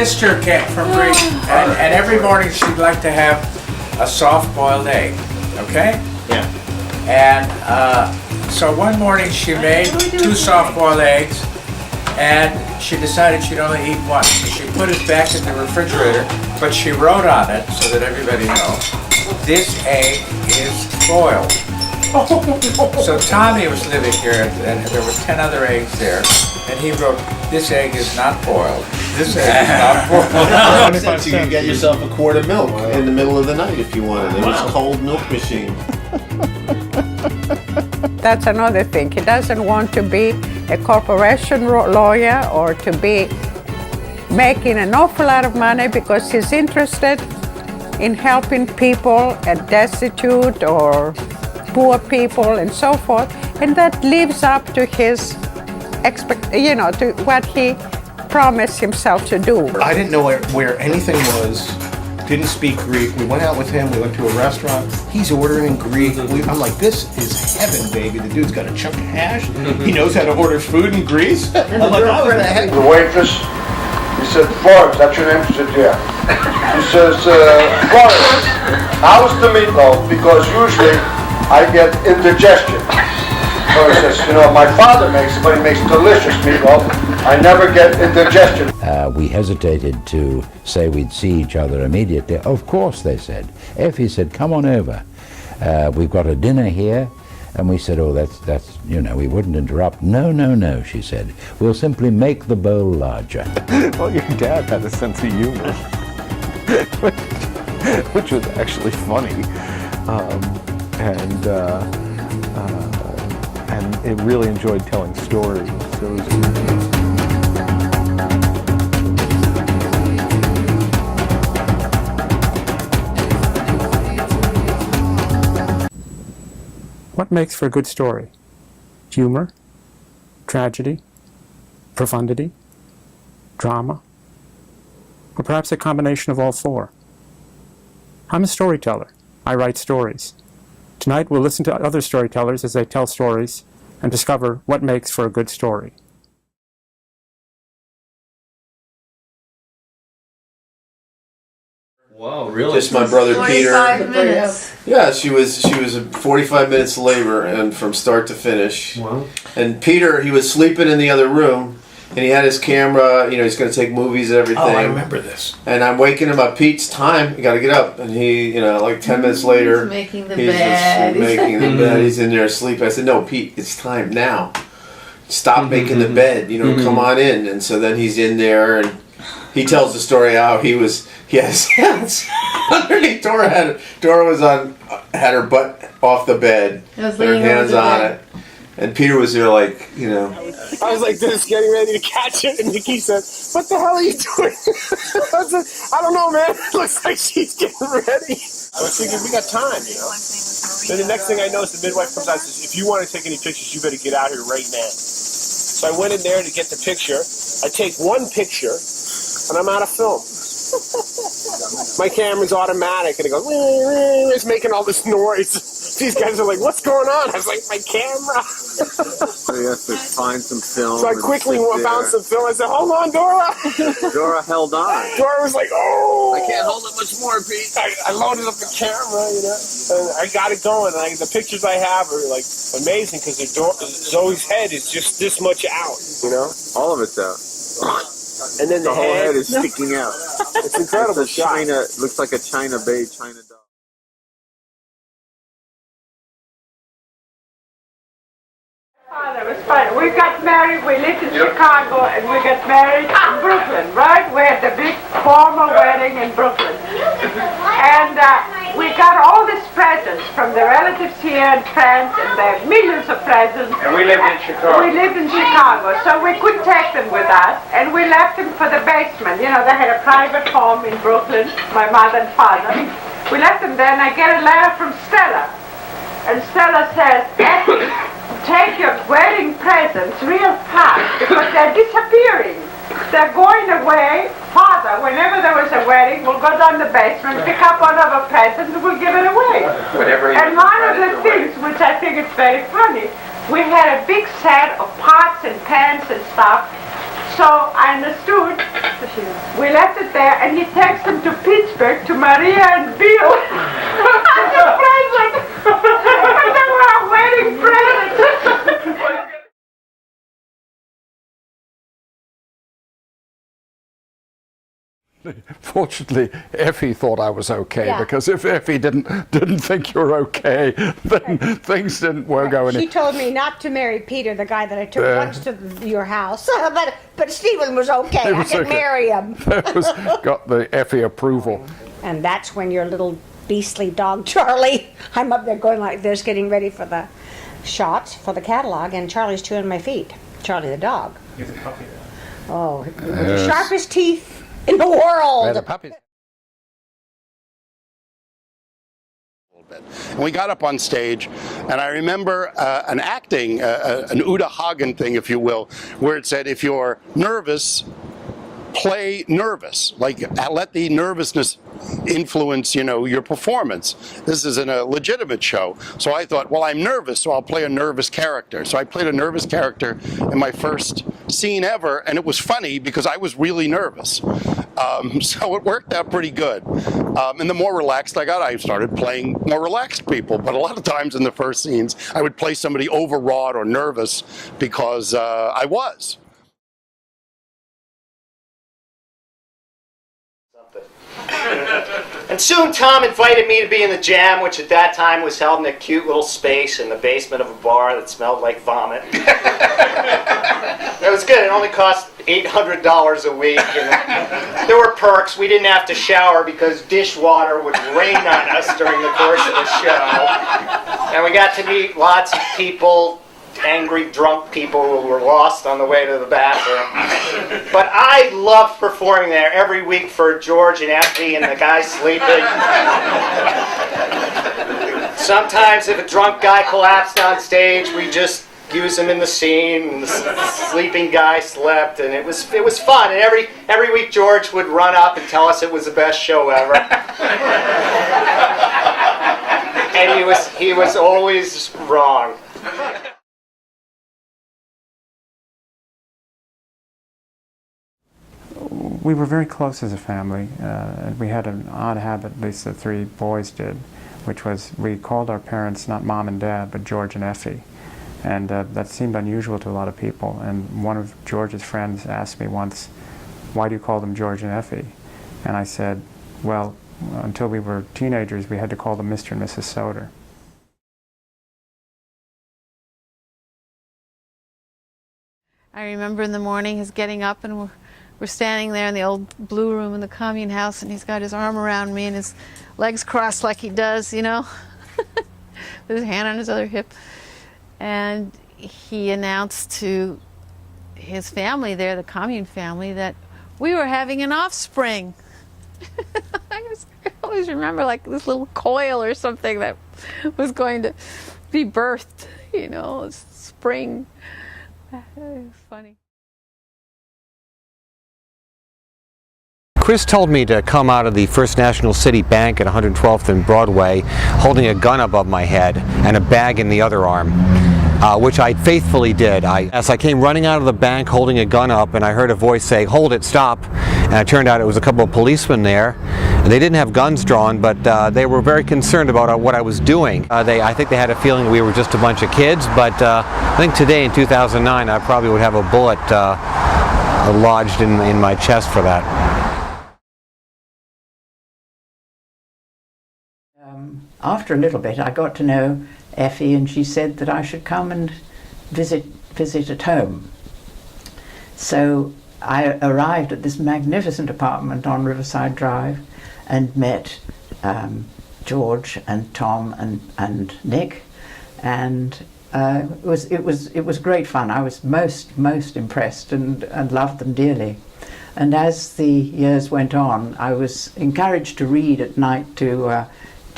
sister came from Greece, and every morning she'd like to have a soft-boiled egg, okay? Yeah. And so one morning she made 2 soft-boiled eggs, and she decided she'd only eat one. So she put it back in the refrigerator, but she wrote on it, so that everybody knows, this egg is boiled. So Tommy was living here, and there were 10 other eggs there, and he wrote, this egg is not boiled. This egg is not boiled. So you could get yourself a quart of milk in the middle of the night if you wanted. It was a cold milk machine. That's another thing. He doesn't want to be a corporation lawyer or to be making an awful lot of money because he's interested in helping people at destitute or poor people and so forth, and that lives up to his to what he promised himself to do. I didn't know where anything was. Didn't speak Greek. We went out with him. We went to a restaurant. He's ordering in Greek. I'm like, this is heaven, baby. The dude's got a chunk of hash. He knows how to order food in Greece. I'm like, how is that? The waitress, he said, Florence, that's your name? She said, yeah. He says, Florence, how's the meatloaf? Because usually I get indigestion. So he says, my father makes it, but he makes delicious meatloaf. I never get indigestion. We hesitated to say we'd see each other immediately. Of course, they said. Effie said, come on over. We've got a dinner here. And we said, oh, that's we wouldn't interrupt. No, she said. We'll simply make the bowl larger. Well, your dad had a sense of humor, which was actually funny. And it really enjoyed telling stories. So it was What makes for a good story? Humor, tragedy, profundity, drama, or perhaps a combination of all 4. I'm a storyteller. I write stories. Tonight we'll listen to other storytellers as they tell stories and discover what makes for a good story. Wow, really? Just my brother Peter. 45 minutes. Yeah, she was 45 minutes labor and from start to finish. Wow. And Peter, he was sleeping in the other room, and he had his camera. He's going to take movies and everything. Oh, I remember this. And I'm waking him up. Pete's time. You got to get up. And he, like 10 minutes later, He's making the he's bed. just making the bed. He's in there asleep. I said, "No, Pete, it's time now. Stop making the bed. Come on in." And so then he's in there, and he tells the story how he has hands underneath. Dora had her butt off the bed, her hands on it, and Peter was there I was like this, getting ready to catch it, and Nikki said, "What the hell are you doing?" I said, "I don't know, man. It looks like she's getting ready." I was thinking, we got time, Then the next thing I know is the midwife comes out and says, "If you want to take any pictures, you better get out here right now." So I went in there to get the picture. I take one picture, and I'm out of film. My camera's automatic, and it goes, it's making all this noise. These guys are like, "What's going on?" I was like, "My camera." So you have to find some film. So I quickly found some film. I said, "Hold on, Dora." Dora held on. Dora was like, "Oh, I can't hold it much more, Pete. I loaded up the camera, and I got it going. And the pictures I have are like amazing because Zoe's head is just this much out, All of it's out. And then The whole head is sticking out. It's incredible. It's a China, looks like a China Bay China doll. Father was fine. We got married, we lived in Chicago, and we got married in Brooklyn, right? We had the big formal wedding in Brooklyn. And we got all these presents from the relatives here and friends, and there are millions of presents. And we lived in Chicago. We lived in Chicago, so we couldn't take them with us, and we left them for the basement. They had a private home in Brooklyn, my mother and father. We left them there, and I get a letter from Stella. And Stella says, "Effie, take your wedding presents real fast because they're disappearing. They're going away. Father, whenever there was a wedding, we'll go down the basement, pick up one of our presents, and we'll give it away." And one of the things, which I think is very funny, we had a big set of pots and pans and stuff. So I understood. We left it there, and he takes them to Pittsburgh to Maria and Bill. And the present. And they were our wedding present. Fortunately, Effie thought I was okay, Yeah. because if Effie didn't think you were okay, then things didn't go any. She told me not to marry Peter, the guy that I took once to your house, but Stephen was okay. He I was could okay. marry him. That was got the Effie approval. And that's when your little beastly dog Charlie, I'm up there going like this, getting ready for the shots for the catalog, and Charlie's chewing my feet. Charlie the dog. He's a puppy. Oh, with the sharpest teeth in the world. The puppies. And we got up on stage, and I remember an Uta Hagen thing, if you will, where it said, if you're nervous, play nervous. Like, let the nervousness influence, your performance. This isn't a legitimate show. So I thought, well, I'm nervous, so I'll play a nervous character. So I played a nervous character in my first scene ever, and it was funny because I was really nervous. So it worked out pretty good. And the more relaxed I got, I started playing more relaxed people. But a lot of times in the first scenes, I would play somebody overwrought or nervous because I was. And soon Tom invited me to be in the Jam, which at that time was held in a cute little space in the basement of a bar that smelled like vomit. It was good. It only cost $800 a week. And there were perks. We didn't have to shower because dishwater would rain on us during the course of the show. And we got to meet lots of people, angry, drunk people who were lost on the way to the bathroom. But I loved performing there every week for George and Effie and the guy sleeping. Sometimes if a drunk guy collapsed on stage, we just use him in the scene, and the sleeping guy slept, and it was fun. And every week George would run up and tell us it was the best show ever. And he was always wrong. We were very close as a family. We had an odd habit, at least the three boys did, which was we called our parents not Mom and Dad, but George and Effie. And that seemed unusual to a lot of people. And one of George's friends asked me once, why do you call them George and Effie? And I said, well, until we were teenagers, we had to call them Mr. and Mrs. Soder. I remember in the morning his getting up, and we're standing there in the old blue room in the commune house, and he's got his arm around me and his legs crossed like he does, with his hand on his other hip. And he announced to his family there, the commune family, that we were having an offspring. I always remember like this little coil or something that was going to be birthed, spring. It was funny. Chris told me to come out of the First National City Bank at 112th and Broadway holding a gun above my head and a bag in the other arm, which I faithfully did. As I came running out of the bank holding a gun up, and I heard a voice say, "Hold it, stop." And it turned out it was a couple of policemen there. They didn't have guns drawn, but they were very concerned about what I was doing. I think they had a feeling we were just a bunch of kids, but I think today in 2009 I probably would have a bullet lodged in my chest for that. After a little bit, I got to know Effie, and she said that I should come and visit at home. So I arrived at this magnificent apartment on Riverside Drive and met George and Tom and Nick, and it was great fun. I was most impressed and loved them dearly. And as the years went on, I was encouraged to read at night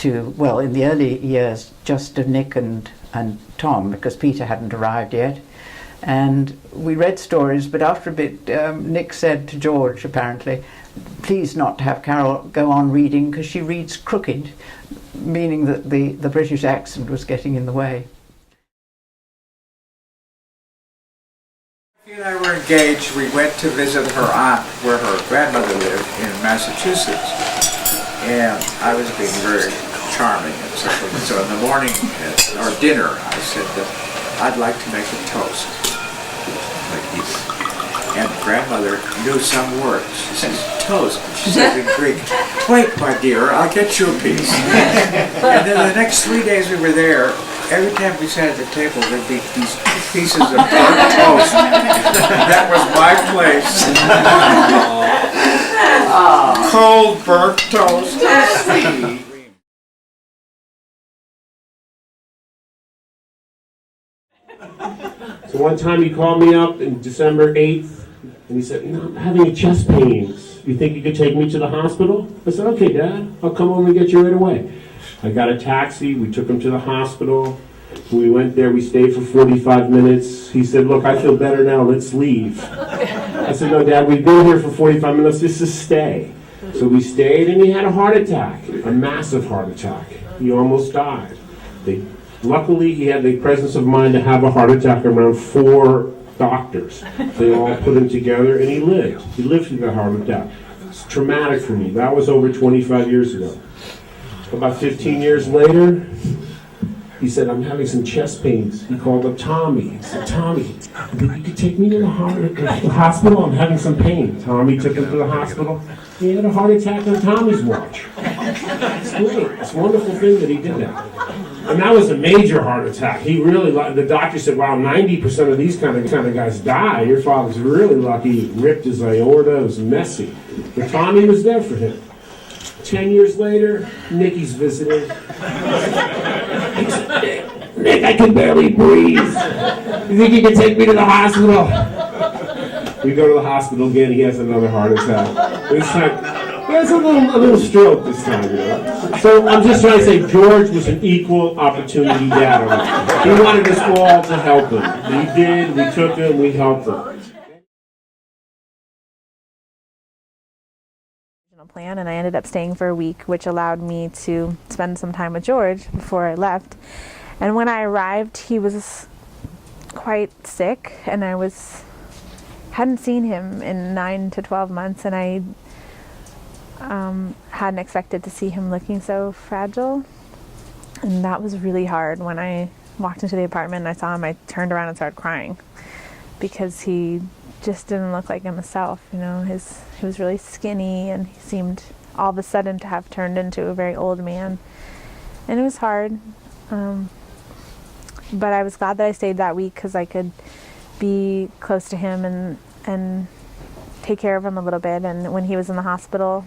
well, in the early years, just to Nick and Tom, because Peter hadn't arrived yet. And we read stories, but after a bit, Nick said to George, apparently, please not have Carol go on reading, because she reads crooked, meaning that the British accent was getting in the way. He and I were engaged, we went to visit her aunt where her grandmother lived in Massachusetts. And I was being very charming and so forth. So in the morning, or dinner, I said that I'd like to make a toast. Like this. And grandmother knew some words. She says, toast. She says in Greek, wait, my dear, I'll get you a piece. And then the next 3 days we were there, every time we sat at the table, there'd be these pieces of burnt toast. That was my place. Cold burnt toast. So one time he called me up in December 8th, and he said, I'm having chest pains. You think you could take me to the hospital? I said, okay, Dad, I'll come over and get you right away. I got a taxi, we took him to the hospital. When we went there, we stayed for 45 minutes. He said, look, I feel better now, let's leave. I said, no, Dad, we've been here for 45 minutes, this is stay. So we stayed, and he had a heart attack, a massive heart attack. He almost died. Luckily, he had the presence of mind to have a heart attack around 4 doctors. They all put him together, and he lived. He lived through the heart attack. It's traumatic for me. That was over 25 years ago. About 15 years later, he said, I'm having some chest pains. He called up Tommy. He said, Tommy, you could take me to the hospital? I'm having some pain. Tommy took him to the hospital. He had a heart attack on Tommy's watch. It's great. It's a wonderful thing that he did that. And that was a major heart attack. He really, the doctor said, wow, 90% of these kind of guys die. Your father's really lucky. He ripped his aorta. It was messy. But Tommy was there for him. 10 years later, Nikki's visiting. He said, Nick, I can barely breathe. You think you can take me to the hospital? We go to the hospital again. He has another heart attack. This time, he has a little stroke this time, you know. So I'm just trying to say, George was an equal opportunity dad. He wanted us all to help him. We did. We took him. We helped him. Plan, and I ended up staying for a week, which allowed me to spend some time with George before I left. And when I arrived, he was quite sick, and I hadn't seen him in 9 to 12 months, and I hadn't expected to see him looking so fragile. And that was really hard. When I walked into the apartment and I saw him, I turned around and started crying because he just didn't look like himself, you know. He was really skinny, and he seemed all of a sudden to have turned into a very old man. And it was hard. But I was glad that I stayed that week because I could be close to him and take care of him a little bit. And when he was in the hospital,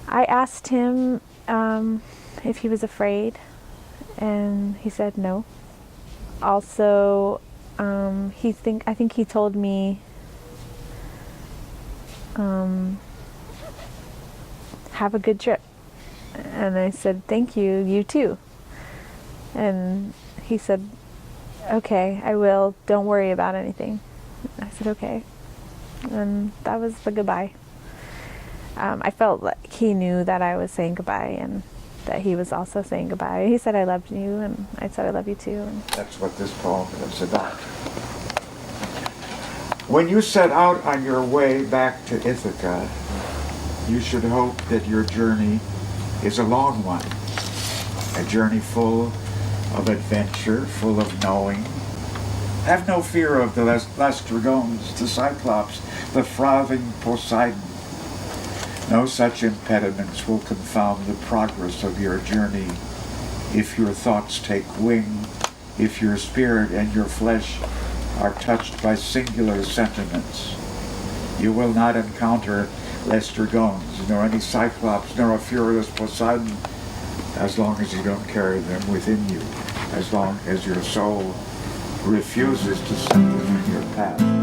I asked him if he was afraid, and he said no. Also, I think he told me have a good trip, and I said thank you, you too. And he said, okay, I will, don't worry about anything. I said okay, and that was the goodbye. I felt like he knew that I was saying goodbye, and that he was also saying goodbye. He said I loved you, and I said I love you too. And that's what this poem is about. When you set out on your way back to Ithaca, you should hope that your journey is a long one, a journey full of adventure, full of knowing. Have no fear of the Laestrygones, the Cyclops, the frothing Poseidon. No such impediments will confound the progress of your journey if your thoughts take wing, if your spirit and your flesh are touched by singular sentiments. You will not encounter Laestrygones, nor any Cyclops, nor a furious Poseidon, as long as you don't carry them within you, as long as your soul refuses to set them in your path.